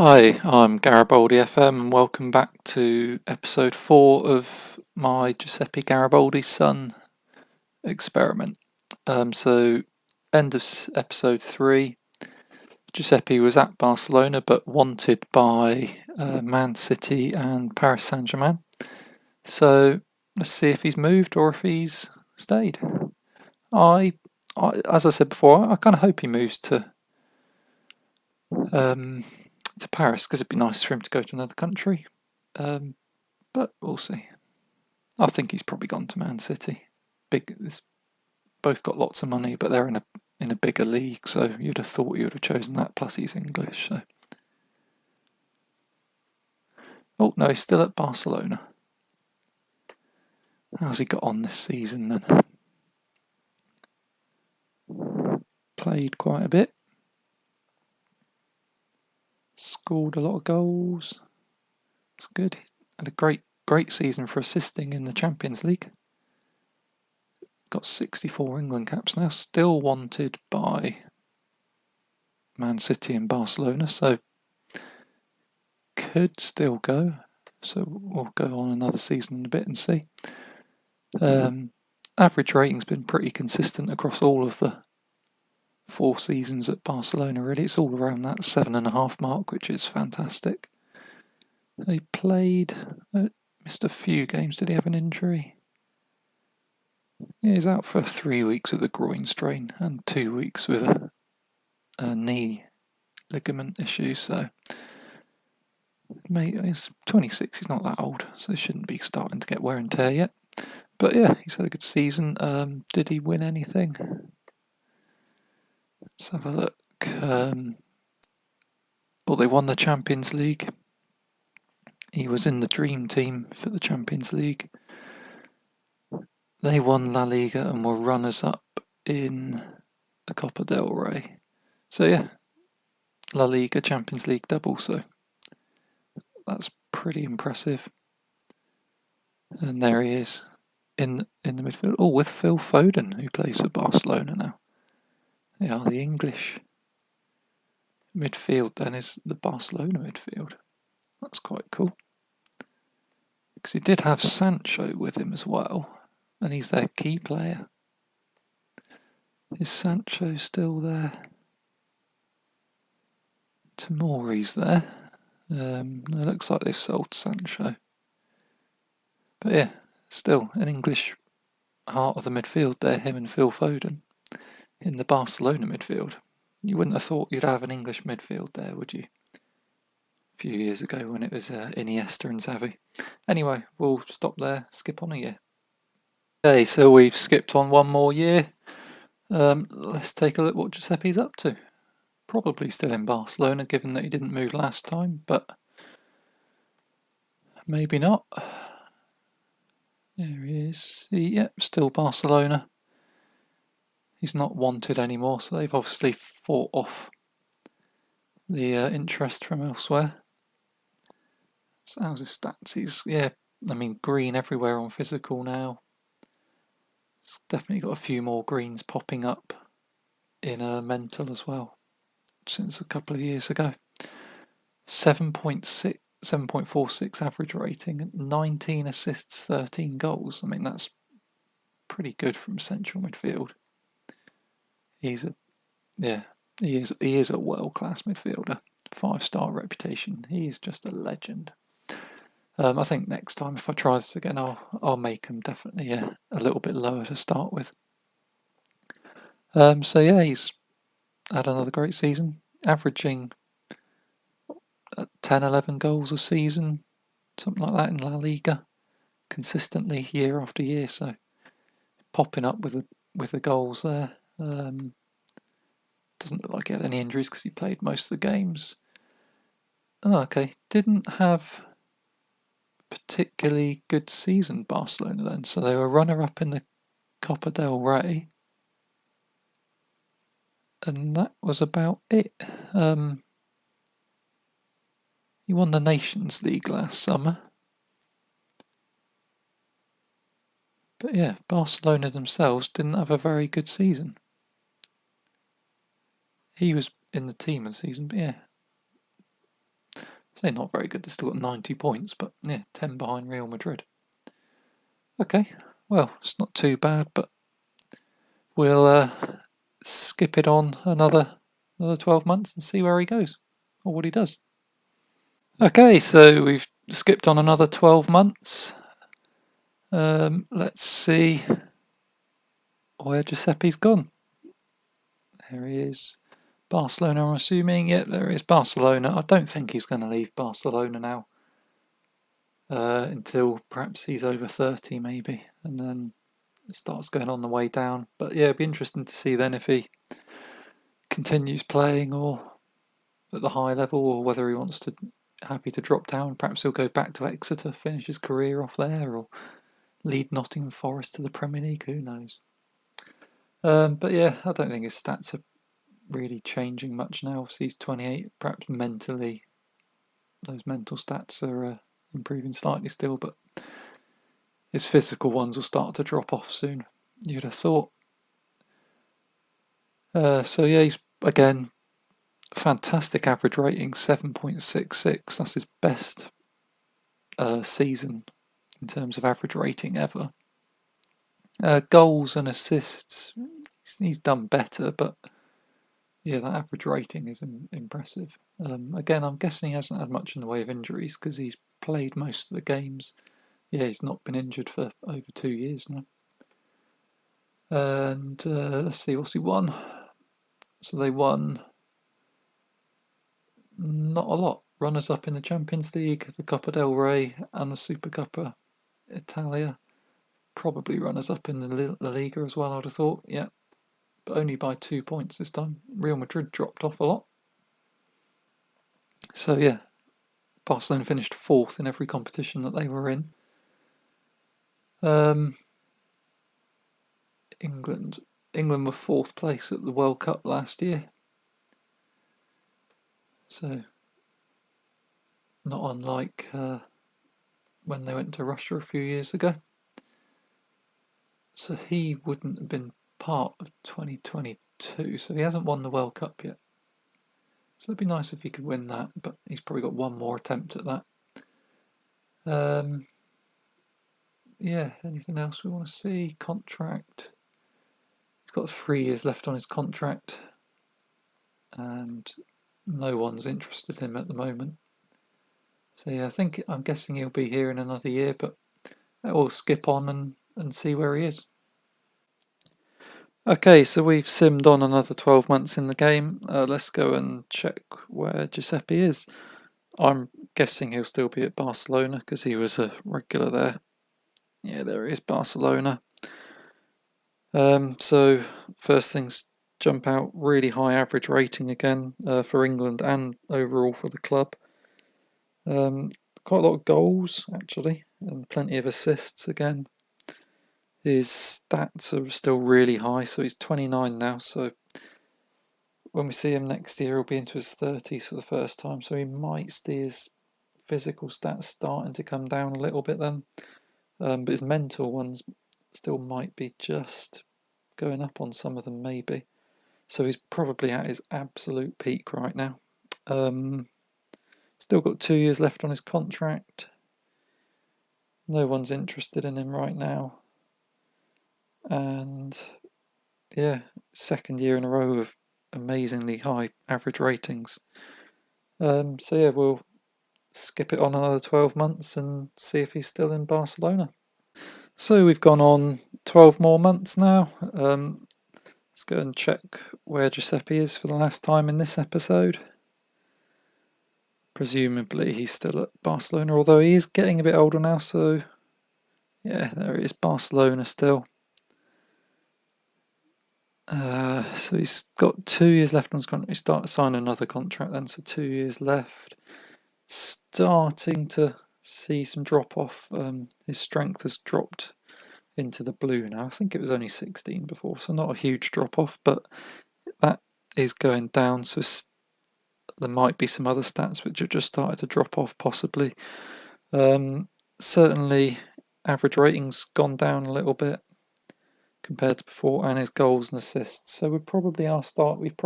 Hi, I'm Garibaldi FM and welcome back to episode 4 of my Giuseppe Garibaldi son experiment. End of episode 3, Giuseppe was at Barcelona but wanted by Man City and Paris Saint-Germain. So let's see if he's moved or if he's stayed. I as I said before, I kind of hope he moves to Paris because it'd be nice for him to go to another country. But we'll see. I think he's probably gone to Man City. It's both got lots of money, but they're in a bigger league, so you'd have thought he would have chosen that. Plus, he's English. So, oh no, he's still at Barcelona. How's he got on this season then? Played quite a bit. Scored a lot of goals. It's good. Had a great season for assisting in the Champions League. Got 64 England caps now. Still wanted by Man City and Barcelona, so could still go. So we'll go on another season in a bit and see. Average rating's been pretty consistent across all of the 4 seasons at Barcelona, really. It's all around that 7.5 mark, which is fantastic. They played, missed a few games. Did he have an injury? Yeah, he's out for 3 weeks with a groin strain and 2 weeks with a knee ligament issue, so he's 26, he's not that old, so he shouldn't be starting to get wear and tear yet. But yeah, he's had a good season. Did he win anything? Let's have a look. Well, they won the Champions League. He was in the dream team for the Champions League. They won La Liga and were runners-up in the Copa del Rey. So yeah, La Liga, Champions League double, so that's pretty impressive. And there he is in the midfield. Oh, with Phil Foden, who plays for Barcelona now. They are the English midfield, then is the Barcelona midfield. That's quite cool. Because he did have Sancho with him as well, and he's their key player. Is Sancho still there? Tomori's there. It looks like they've sold Sancho. But yeah, still an English heart of the midfield there, him and Phil Foden in the Barcelona midfield. You wouldn't have thought you'd have an English midfield there, would you? A few years ago when it was Iniesta and Xavi. Anyway, we'll stop there, skip on a year. Okay, so we've skipped on one more year. Let's take a look what Giuseppe's up to. Probably still in Barcelona, given that he didn't move last time, but maybe not. There he is. Yep, still Barcelona. He's not wanted anymore, so they've obviously fought off the interest from elsewhere. So how's his stats? He's, green everywhere on physical now. He's definitely got a few more greens popping up in mental as well since a couple of years ago. 7.46 average rating, 19 assists, 13 goals. I mean, that's pretty good from central midfield. He is a world-class midfielder. 5-star reputation. He is just a legend. I think next time if I try this again, I'll make him definitely a little bit lower to start with. So yeah, he's had another great season, averaging 10, 11 goals a season, something like that in La Liga, consistently year after year. So popping up with the goals there. Doesn't look like he had any injuries because he played most of the games. Oh, okay, didn't have particularly good season, Barcelona, then. So they were runner-up in the Copa del Rey. And that was about it. He won the Nations League last summer. But yeah, Barcelona themselves didn't have a very good season. He was in the team of the season, but yeah. Say not very good, they've still got 90 points, but yeah, 10 behind Real Madrid. Okay, well, it's not too bad, but we'll skip it on another 12 months and see where he goes, or what he does. Okay, so we've skipped on another 12 months. Let's see where Giuseppe's gone. There he is. Barcelona, I'm assuming. Yep, there is Barcelona. I don't think he's going to leave Barcelona now. Until perhaps he's over 30 maybe, and then it starts going on the way down. But yeah, it'd be interesting to see then if he continues playing or at the high level, or whether he wants to happy to drop down. Perhaps he'll go back to Exeter, finish his career off there, or lead Nottingham Forest to the Premier League. Who knows? But yeah, I don't think his stats are really changing much now. Obviously, he's 28. Perhaps mentally, those mental stats are improving slightly still, but his physical ones will start to drop off soon, you'd have thought. So yeah, he's again fantastic average rating, 7.66. That's his best season in terms of average rating ever. Goals and assists, he's done better, but yeah, that average rating is impressive. Again, I'm guessing he hasn't had much in the way of injuries because he's played most of the games. Yeah, he's not been injured for over 2 years now. And let's see, what's he won? So they won not a lot. Runners up in the Champions League, the Coppa del Rey, and the Supercoppa Italia. Probably runners up in the La Liga as well, I'd have thought. Yeah, but only by 2 points this time. Real Madrid dropped off a lot. So yeah, Barcelona finished 4th in every competition that they were in. England were 4th place at the World Cup last year. So not unlike when they went to Russia a few years ago. So he wouldn't have been part of 2022, so he hasn't won the World Cup yet. So it'd be nice if he could win that, but he's probably got one more attempt at that. Yeah, anything else we want to see? Contract. He's got 3 years left on his contract, and no one's interested in him at the moment. So yeah, I'm guessing he'll be here in another year, but we'll skip on and see where he is. Okay, so we've simmed on another 12 months in the game. Let's go and check where Giuseppe is. I'm guessing he'll still be at Barcelona because he was a regular there. Yeah, there he is, Barcelona. So first things jump out, really high average rating again for England and overall for the club. Quite a lot of goals actually, and plenty of assists again. His stats are still really high, so he's 29 now, so when we see him next year he'll be into his 30s for the first time, so he might see his physical stats starting to come down a little bit then, but his mental ones still might be just going up on some of them maybe, so he's probably at his absolute peak right now. Still got 2 years left on his contract. No one's interested in him right now. And yeah, second year in a row of amazingly high average ratings. So yeah, we'll skip it on another 12 months and see if he's still in Barcelona. So we've gone on 12 more months now. Let's go and check where Giuseppe is for the last time in this episode. Presumably he's still at Barcelona, although he is getting a bit older now, so yeah, there it is, Barcelona still. So he's got 2 years left on his contract. He sign another contract then, so 2 years left. Starting to see some drop off. His strength has dropped into the blue now. I think it was only 16 before, so not a huge drop off, but that is going down. So there might be some other stats which have just started to drop off, possibly. Certainly, average rating's gone down a little bit compared to before, and his goals and assists. So we've probably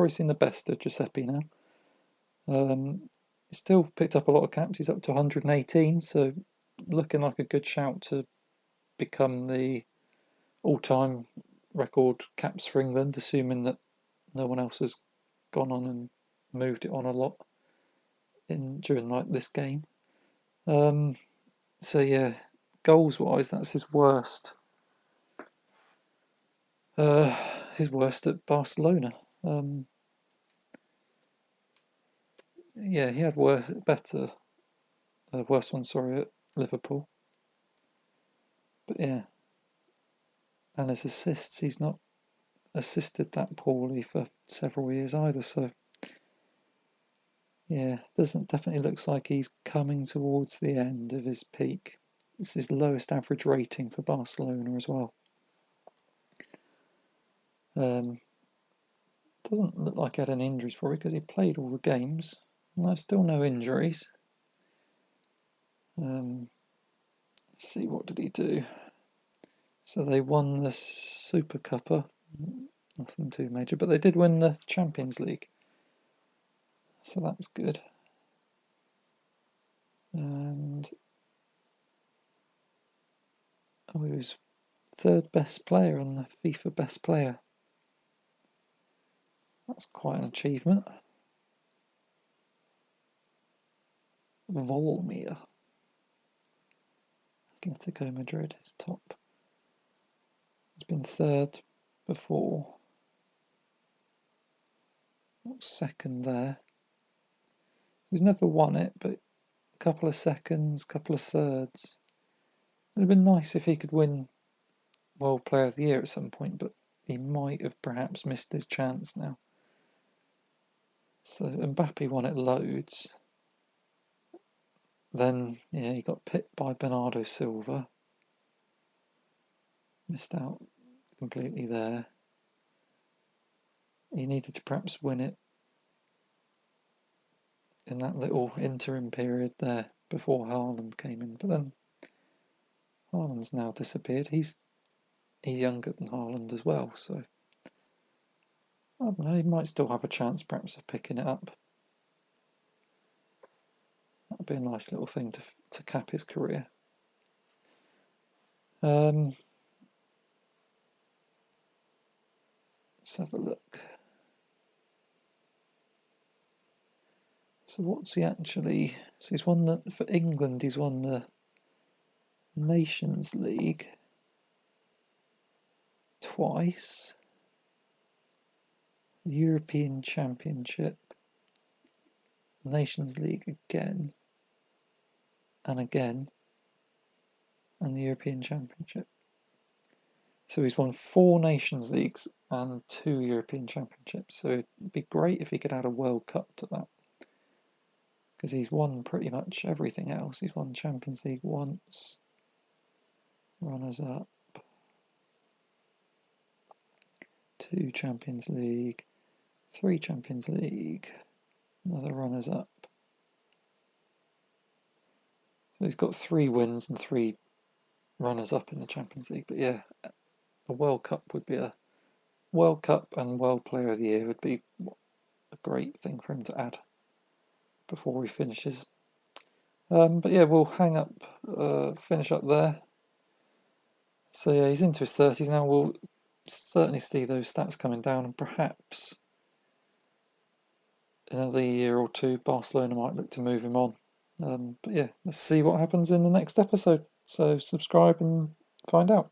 seen the best of Giuseppe now. still picked up a lot of caps. He's up to 118, so looking like a good shout to become the all-time record caps for England, assuming that no one else has gone on and moved it on a lot during like this game. So yeah, goals-wise, that's his worst. His worst at Barcelona. Yeah, he had worse one, sorry, at Liverpool. But yeah, and his assists, he's not assisted that poorly for several years either. So yeah, definitely looks like he's coming towards the end of his peak. It's his lowest average rating for Barcelona as well. Doesn't look like he had any injuries probably because he played all the games. No, still no injuries. Let's see, what did he do? So they won the Super Cuppa. Nothing too major, but they did win the Champions League. So that's good. And he was third best player on the FIFA Best Player. That's quite an achievement. Volmir. Atletico Madrid is top. He's been third before. Second there. He's never won it, but a couple of seconds, couple of thirds. It would have been nice if he could win World Player of the Year at some point, but he might have perhaps missed his chance now. So Mbappe won it loads. Then, yeah, he got pipped by Bernardo Silva. Missed out completely there. He needed to perhaps win it in that little interim period there before Haaland came in. But then Haaland's now disappeared. He's younger than Haaland as well, so I don't know, he might still have a chance perhaps of picking it up. That would be a nice little thing to cap his career. Let's have a look. So what's he actually... So he's won for England, he's won the Nations League twice, the European Championship, Nations League again, and again, and the European Championship. So he's won 4 Nations Leagues and 2 European Championships. So it'd be great if he could add a World Cup to that, because he's won pretty much everything else. He's won Champions League once, runners-up, 2 Champions League, 3 Champions League, another runners-up. So he's got 3 wins and 3 runners-up in the Champions League. But yeah, a World Cup would be a World Cup, and World Player of the Year would be a great thing for him to add before he finishes. But yeah, we'll finish up there. So yeah, he's into his 30s now. We'll certainly see those stats coming down, and perhaps in another year or two, Barcelona might look to move him on. But yeah, let's see what happens in the next episode. So subscribe and find out.